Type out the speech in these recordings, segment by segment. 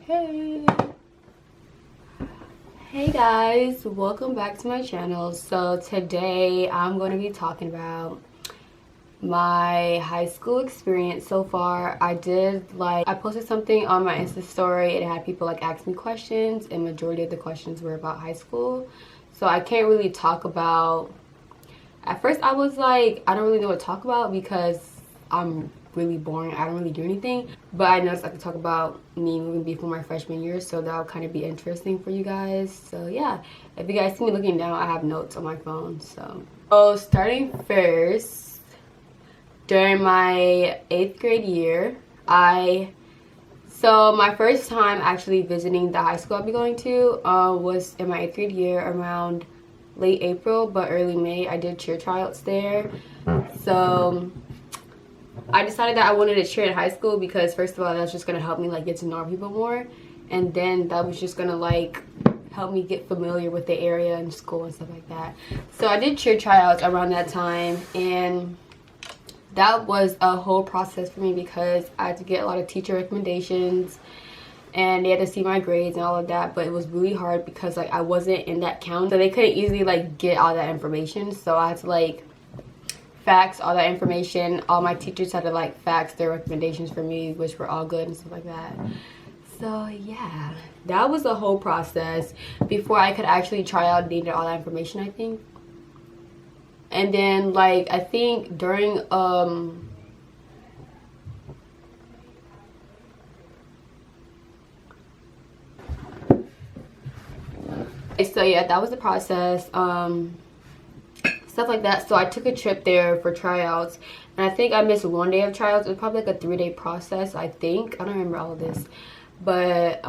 Hey guys, welcome back to my channel. So today I'm going to be talking about my high school experience so far. I posted something on my Insta story and it had people ask me questions, and majority of the questions were about high school. So I can't really talk about, at first I was like, I don't really know what to talk about because I'm really boring. I don't really do anything, but I noticed I could talk about me moving before my freshman year, so that'll kind of be interesting for you guys. So yeah, if you guys see me looking down, I have notes on my phone. So starting first, during my 8th grade year, so my first time actually visiting the high school I'll be going to was in my 8th grade year around late April, but early May. I did cheer tryouts there. So I decided that I wanted to cheer in high school because first of all, that's just gonna help me get to know people more, and then that was just gonna help me get familiar with the area and school and stuff like that. So I did cheer tryouts around that time, and that was a whole process for me because I had to get a lot of teacher recommendations and they had to see my grades and all of that. But it was really hard because I wasn't in that count, so they couldn't easily get all that information. So I had to fax all that information. All my teachers had to fax their recommendations for me, which were all good and stuff like that. So yeah, that was the whole process before I could actually try out. Needed all that information, I think. And then I think during so yeah, that was the process, stuff like that. So I took a trip there for tryouts, and I think I missed one day of tryouts. It was probably a 3-day process, I think. I don't remember all of this, but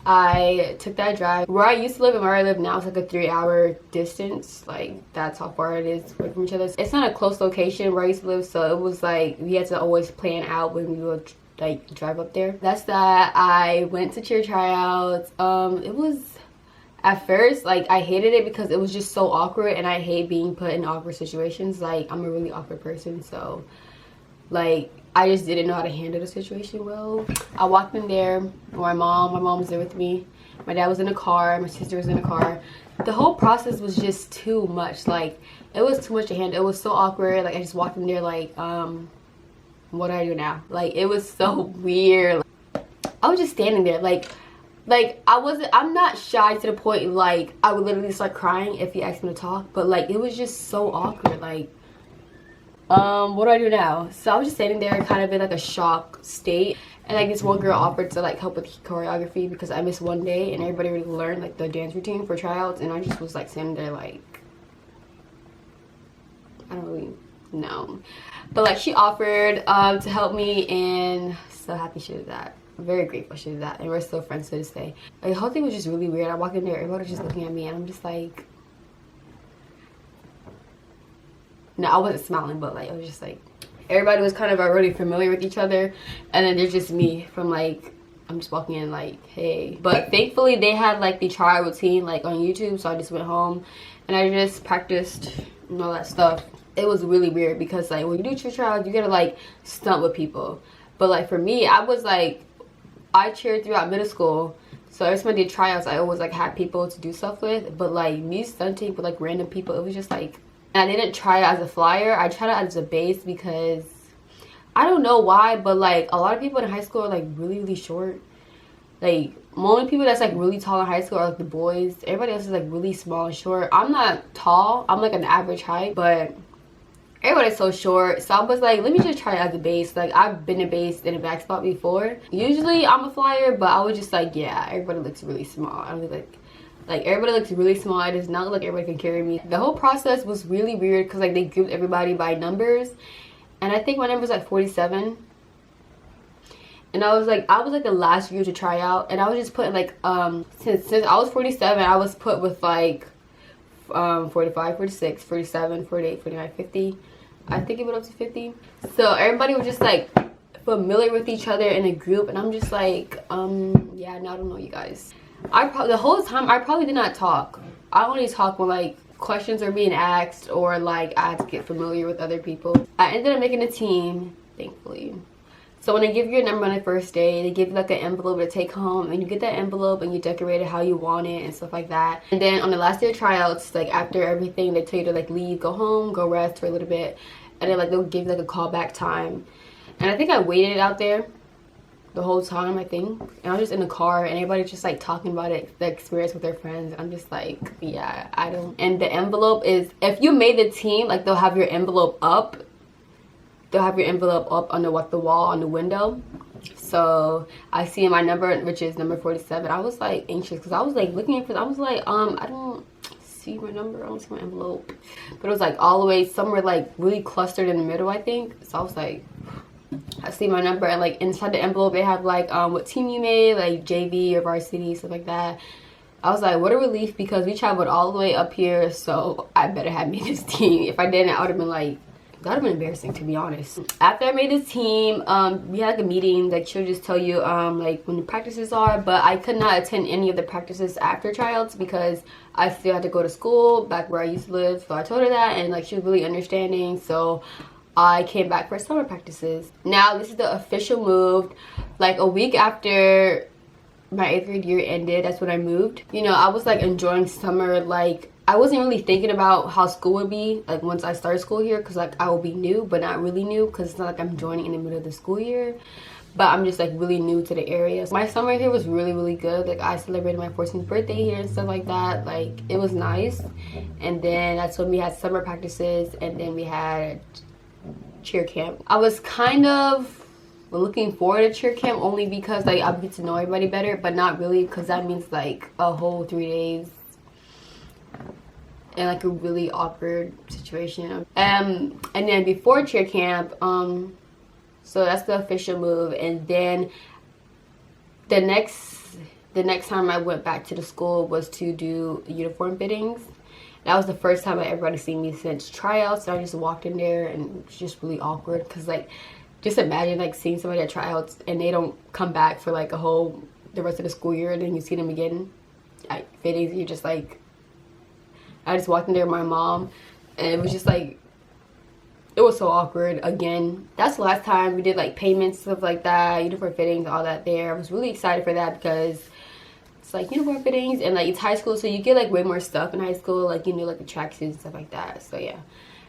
I took that drive. Where I used to live and where I live now is a 3-hour distance. That's how far it is away from each other. It's not a close location where I used to live, so it was we had to always plan out when we would drive up there. That's that. I went to cheer tryouts. It was, at first, I hated it because it was just so awkward, and I hate being put in awkward situations. I'm a really awkward person, so I just didn't know how to handle the situation well. I walked in there with my mom was there with me. My dad was in the car, my sister was in the car. The whole process was just too much. It was too much to handle. It was so awkward. I just walked in there what do I do now? It was so weird. I was just standing there I'm not shy to the point I would literally start crying if he asked me to talk, but it was just so awkward. What do I do now? So I was just standing there kind of in a shock state, and this one girl offered to help with choreography because I missed one day and everybody already learned the dance routine for tryouts, and I just was standing there I don't really know, but she offered to help me, and so happy she did that. I'm very grateful she did that, and we're still friends to this day. The whole thing was just really weird. I walked in there, everybody was just looking at me, and I'm just no, I wasn't smiling, but it was just everybody was kind of already familiar with each other, and then there's just me from I'm just walking in hey. But thankfully they had the trial routine on YouTube, so I just went home and I just practiced and all that stuff. It was really weird because when you do cheer trials, you gotta stunt with people. But for me, I was I cheered throughout middle school, so every time I did tryouts, I always had people to do stuff with. But me stunting with random people, it was just and I didn't try it as a flyer. I tried it as a base because I don't know why, but a lot of people in high school are really, really short. Only people that's really tall in high school are the boys. Everybody else is really small and short. I'm not tall. I'm an average height, but everybody's so short. So I was let me just try it as a base. I've been a base in a back spot before. Usually I'm a flyer, but I was just yeah, everybody looks really small. I was everybody looks really small. It does not look like everybody can carry me. The whole process was really weird because they grouped everybody by numbers, and I think my number was 47, and I was the last group to try out, and I was just putting since I was 47, I was put with 45, 46, 47, 48, 49, 50. I think it went up to 50. So everybody was just familiar with each other in a group, and I'm just yeah, no, I don't know, you guys. The whole time I probably did not talk. I only talk when questions are being asked, or I had to get familiar with other people. I ended up making a team, thankfully. So when they give you a number on the first day, they give you like an envelope to take home, and you get that envelope and you decorate it how you want it and stuff like that. And then on the last day of tryouts, like after everything, they tell you to like leave, go home, go rest for a little bit, and then like they'll give you like a callback time. And I think I waited out there the whole time, I think, and I was just in the car and everybody's just like talking about it, the experience with their friends. I'm just like, yeah, I don't. And the envelope is, if you made the team, like they'll have your envelope up. They'll have your envelope up on the wall on the window. So I see my number, which is number 47. I was like anxious because I was like looking for, I was like, I don't see my number, I don't see my envelope. But it was like all the way somewhere like really clustered in the middle, I think. So I was like, I see my number, and like inside the envelope they have like what team you made, like JV or varsity, stuff like that. I was like, what a relief, because we traveled all the way up here, so I better have made this team. If I didn't, I would have been like, that would have been embarrassing, to be honest. After I made this team, we had like a meeting that she'll just tell you like when the practices are, but I could not attend any of the practices after tryouts because I still had to go to school back where I used to live. So I told her that, and like she was really understanding, so I came back for summer practices. Now this is the official move. Like a week after my 8th grade year ended, that's when I moved. You know, I was like enjoying summer. Like I wasn't really thinking about how school would be like once I started school here, because like I will be new but not really new, because it's not like I'm joining in the middle of the school year, but I'm just like really new to the area. So my summer here was really good. Like I celebrated my 14th birthday here and stuff like that. Like it was nice. And then that's when we had summer practices, and then we had cheer camp. I was kind of looking forward to cheer camp only because like I'll get to know everybody better, but not really, because that means like a whole 3 days and like a really awkward situation. And then before cheer camp, so that's the official move. And then the next time I went back to the school was to do uniform fittings. That was the first time everybody seen me since tryouts. So I just walked in there and it's just really awkward, because like just imagine like seeing somebody at tryouts and they don't come back for like the rest of the school year, and then you see them again at fittings. You're just like, I just walked in there with my mom, and it was just like, it was so awkward again. That's the last time we did like payments, stuff like that, uniform fittings, all that there. I was really excited for that because it's like uniform fittings, and like it's high school, so you get like way more stuff in high school, like you know, like the tracksuits and stuff like that. So yeah.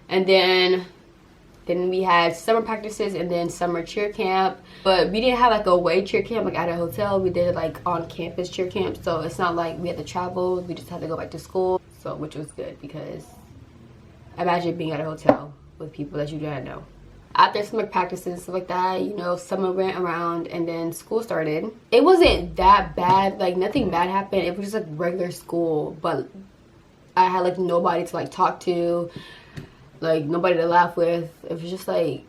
And then we had summer practices and then summer cheer camp, but we didn't have like a away cheer camp like at a hotel. We did it like on campus cheer camp, so it's not like we had to travel, we just had to go back to school. So which was good, because imagine being at a hotel with people that you didn't know. After summer practices and stuff like that, you know, summer went around and then school started. It wasn't that bad, like nothing bad happened. It was just like regular school, but I had like nobody to like talk to, like nobody to laugh with. It was just like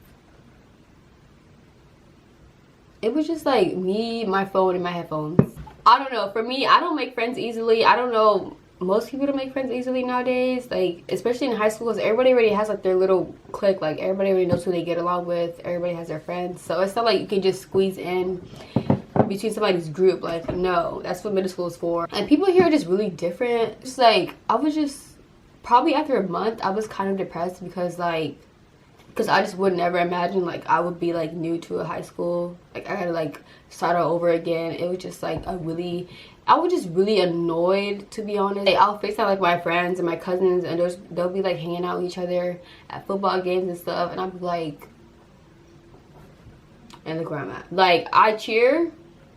me, my phone, and my headphones. I don't know, for me, I don't make friends easily. I don't know, most people don't make friends easily nowadays, like especially in high school, because everybody already has like their little clique. Like everybody already knows who they get along with, everybody has their friends, so it's not like you can just squeeze in between somebody's group. Like no, that's what middle school is for. And people here are just really different. It's like I was just, probably after a month I was kind of depressed, because I just would never imagine like I would be like new to a high school, like I had to like start all over again. It was just like I was just really annoyed, to be honest. Like, I'll FaceTime like my friends and my cousins, and they'll be like hanging out with each other at football games and stuff, and I'll be like, and look where I'm at. Like I cheer,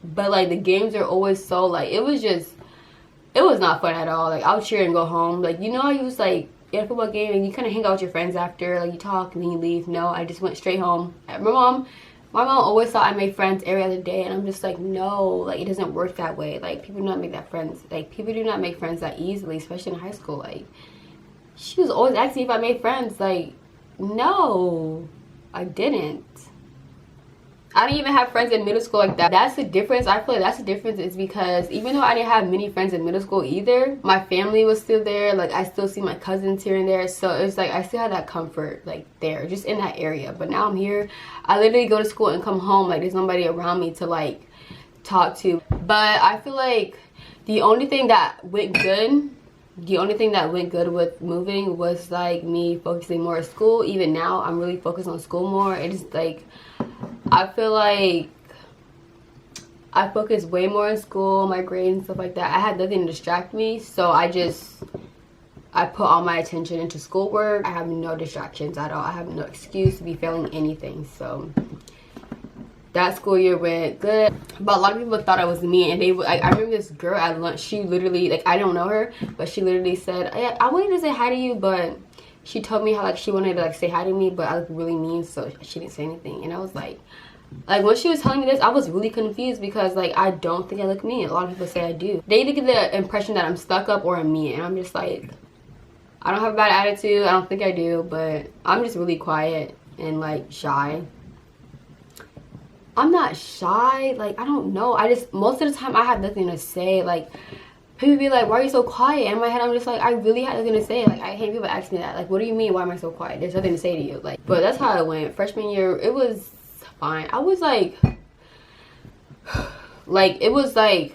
but like the games are always so like, it was not fun at all. Like I'll cheer and go home. Like, you know how you was like at a football game and you kind of hang out with your friends after, like you talk and then you leave? No, I just went straight home. My mom always thought I made friends every other day, and I'm just like, no, like it doesn't work that way. Like people do not make that friends. Like people do not make friends that easily, especially in high school. Like she was always asking if I made friends. Like no, I didn't. I didn't even have friends in middle school like that. That's the difference. I feel like that's the difference, is because even though I didn't have many friends in middle school either, my family was still there. Like I still see my cousins here and there, so it's like I still had that comfort like there, just in that area. But now I'm here, I literally go to school and come home, like there's nobody around me to like talk to. But I feel like the only thing that went good with moving was like me focusing more on school. Even now I'm really focused on school more. It is like I feel like I focused way more in school, my grades and stuff like that. I had nothing to distract me, so I put all my attention into schoolwork. I have no distractions at all. I have no excuse to be failing anything. So that school year went good, but a lot of people thought I was me, and I remember this girl at lunch. She literally, like, I don't know her, but she literally said, I wanted to say hi to you, but she told me how like she wanted to like say hi to me, but I look really mean, so she didn't say anything. And I was like when she was telling me this, I was really confused, because like I don't think I look mean. A lot of people say I do. They either get the impression that I'm stuck up or I'm mean, and I'm just like, I don't have a bad attitude. I don't think I do, but I'm just really quiet and like shy. I'm not shy, like I don't know. I just, most of the time I have nothing to say. Like people be like, why are you so quiet? And in my head I'm just like, I really had nothing to say. Like I hate people ask me that. Like, what do you mean, why am I so quiet? There's nothing to say to you. Like, but that's how it went. Freshman year, it was fine. I was like it was like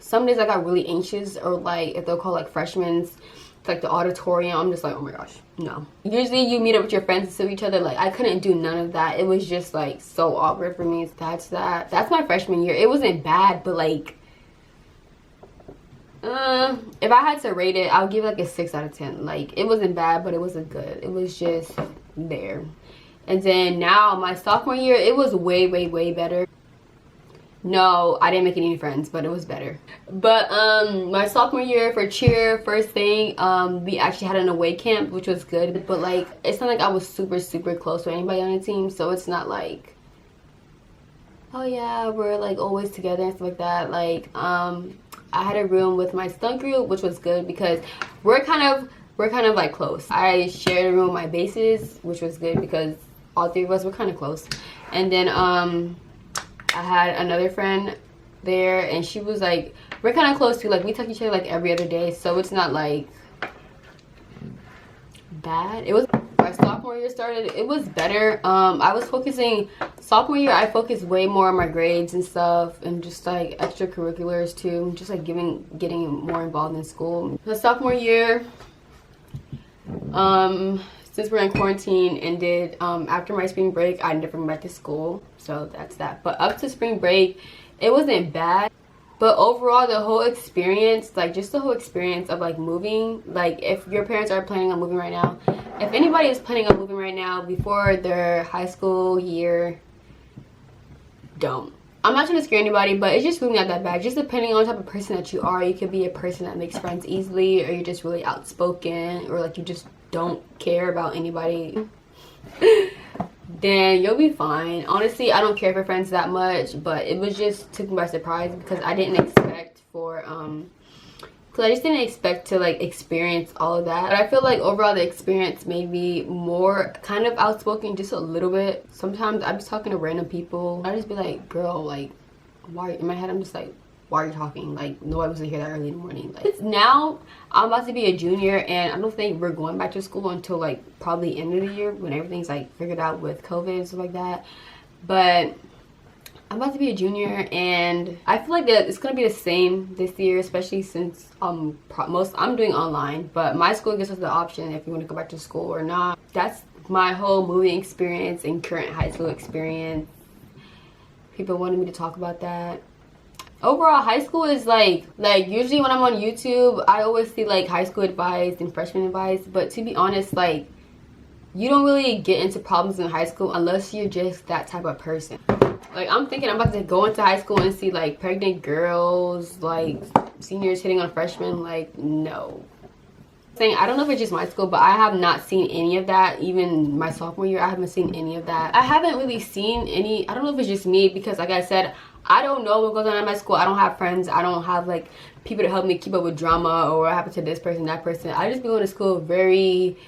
some days I got really anxious, or like if they'll call like freshmen's to like the auditorium, I'm just like, oh my gosh, no. Usually you meet up with your friends and see each other. Like I couldn't do none of that. It was just like so awkward for me. That's my freshman year. It wasn't bad, but like if I had to rate it, I would give it like a 6 out of 10. Like it wasn't bad, but it wasn't good. It was just there. And then now my sophomore year, it was way better. No, I didn't make any friends, but it was better. But my sophomore year for cheer, first thing, we actually had an away camp, which was good. But like it's not like I was super close to anybody on the team, so it's not like, oh yeah, we're like always together and stuff like that. Like I had a room with my stunt group, which was good because we're kind of like close. I shared a room with my bases, which was good because all three of us were kind of close. And then I had another friend there, and she was like, we're kind of close too. Like we talk to each other like every other day, so it's not like bad. It was, my sophomore year started, it was better. I was focusing, sophomore year I focused way more on my grades and stuff, and just like extracurriculars too, just like getting more involved in school. The sophomore year, since we're in quarantine ended, after my spring break, I never went back to school, so that's that. But up to spring break, it wasn't bad. But overall, the whole experience, like just the whole experience of like moving, like if your parents are planning on moving right now, if anybody is planning on moving right now before their high school year, don't. I'm not trying to scare anybody, but it's just really not that bad. Just depending on the type of person that you are, you could be a person that makes friends easily, or you're just really outspoken, or like you just don't care about anybody. Then you'll be fine. Honestly, I don't care for friends that much, but it was just took me by surprise because I didn't expect for because I just didn't expect to like experience all of that. But I feel like overall the experience made me more kind of outspoken, just a little bit. Sometimes I'm just talking to random people, I just be like, girl, like why? In my head I'm just like, why are you talking? Like nobody was here that early in the morning. Like it's now, I'm about to be a junior, and I don't think we're going back to school until like probably end of the year when everything's like figured out with COVID and stuff like that. But I'm about to be a junior, and I feel like that it's gonna be the same this year, especially since I'm doing online, but my school gives us the option if you want to go back to school or not. That's my whole moving experience and current high school experience. People wanted me to talk about that. Overall, high school is like usually when I'm on YouTube, I always see like high school advice and freshman advice, but to be honest, like you don't really get into problems in high school unless you're just that type of person. Like I'm thinking I'm about to go into high school and see like pregnant girls, like seniors hitting on freshmen. Like no. I don't know if it's just my school, but I have not seen any of that. Even my sophomore year, I haven't seen any of that. I haven't really seen any, I don't know if it's just me, because like I said, I don't know what goes on in my school. I don't have friends. I don't have like people to help me keep up with drama or what happened to this person, that person. I just be going to school very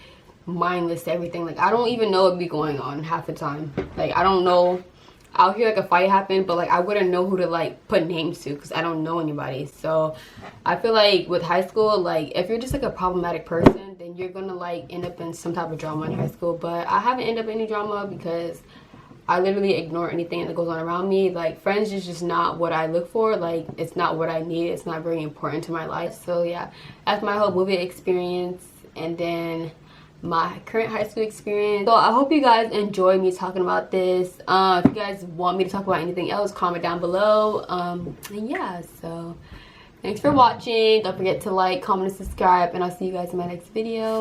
mindless to everything. Like I don't even know what be going on half the time. Like I don't know. I'll hear like a fight happen, but like I wouldn't know who to like put names to because I don't know anybody. So I feel like with high school, like if you're just like a problematic person, then you're gonna like end up in some type of drama in high school. But I haven't ended up in any drama because I literally ignore anything that goes on around me. Like friends is just not what I look for. Like it's not what I need. It's not very important to my life. So yeah, that's my whole movie experience. And then my current high school experience. So I hope you guys enjoy me talking about this. If you guys want me to talk about anything else, comment down below. And yeah, so thanks for watching. Don't forget to like, comment, and subscribe, and I'll see you guys in my next video.